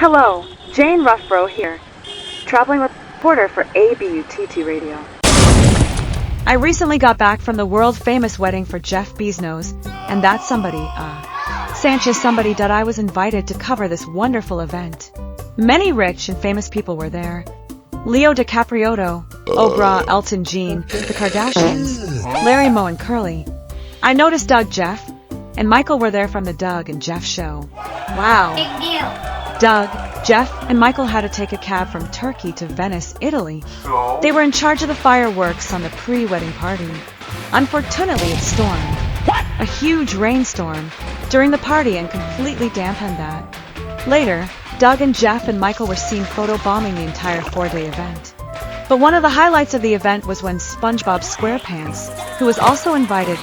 Hello, Jane Ruffbro here, traveling reporter for ABUTT Radio. I recently got back from the world-famous wedding for Jeff Bezos, and that somebody, Sanchez somebody that I was invited to cover this wonderful event. Many rich and famous people were there. Leo DiCaprio, Oprah, Elton John, the Kardashians, Larry Moe and Curly. I noticed Doug, Jeff, and Michael were there from the Doug and Jeff show. Wow. Big deal. Doug, Jeff, and Michael had to take a cab from Turkey to Venice, Italy. They were in charge of the fireworks on the pre-wedding party. Unfortunately, it stormed. A huge rainstorm during the party and completely dampened that. Later, Doug and Jeff and Michael were seen photobombing the entire 4-day event. But one of the highlights of the event was when SpongeBob SquarePants, who was also invited,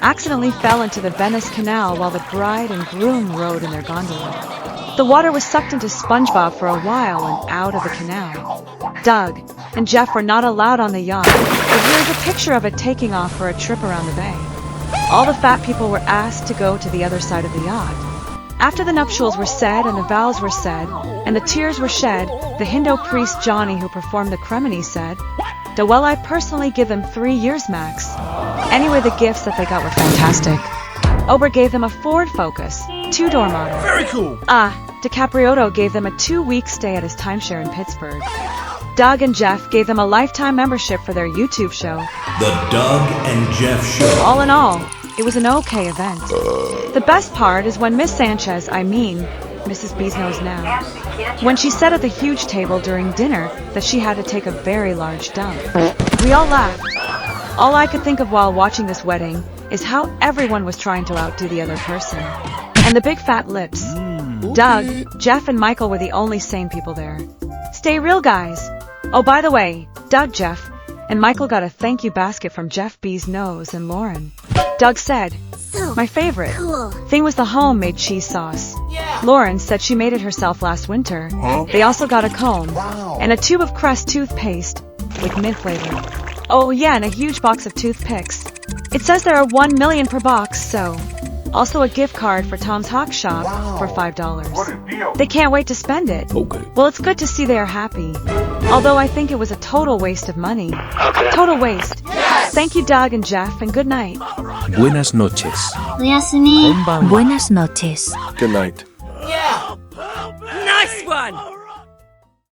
accidentally fell into the Venice Canal while the bride and groom rode in their gondola. The water was sucked into SpongeBob for a while and out of the canal. Doug and Jeff were not allowed on the yacht, but here's a picture of it taking off for a trip around the bay. All the fat people were asked to go to the other side of the yacht. After the nuptials were said and the vows were said, and the tears were shed, the Hindu priest Johnny, who performed the Cremony, said, "Well, I personally give them 3 years max." Anyway, the gifts that they got were fantastic. Oprah gave them a Ford Focus, 2-door model. Very cool. DiCaprio gave them a 2-week stay at his timeshare in Pittsburgh. Doug and Jeff gave them a lifetime membership for their YouTube show. The Doug and Jeff Show. All in all, it was an okay event. The best part is when Miss Sanchez, Mrs. Bezos now, when she said at the huge table during dinner that she had to take a very large dump. We all laughed. All I could think of while watching this wedding is how everyone was trying to outdo the other person. And the big fat lips. Doug, Jeff, and Michael were the only sane people there. Stay real, guys. Oh, by the way, Doug, Jeff, and Michael got a thank you basket from Jeff Bezos and Lauren. Doug said, "My favorite thing was the homemade cheese sauce." Lauren said she made it herself last winter. They also got a comb and a tube of Crest toothpaste with mint flavor. Oh yeah, and a huge box of toothpicks. It says there are 1 million per box, so. Also a gift card for Tom's Hawk Shop for $5. They can't wait to spend it. Okay. Well, it's good to see they are happy. Although I think it was a total waste of money. Total waste. Thank you, Doug and Jeff, and good night. Buenas noches. Oyasumi. Konbanwa. Buenas noches. Good night. Nice one!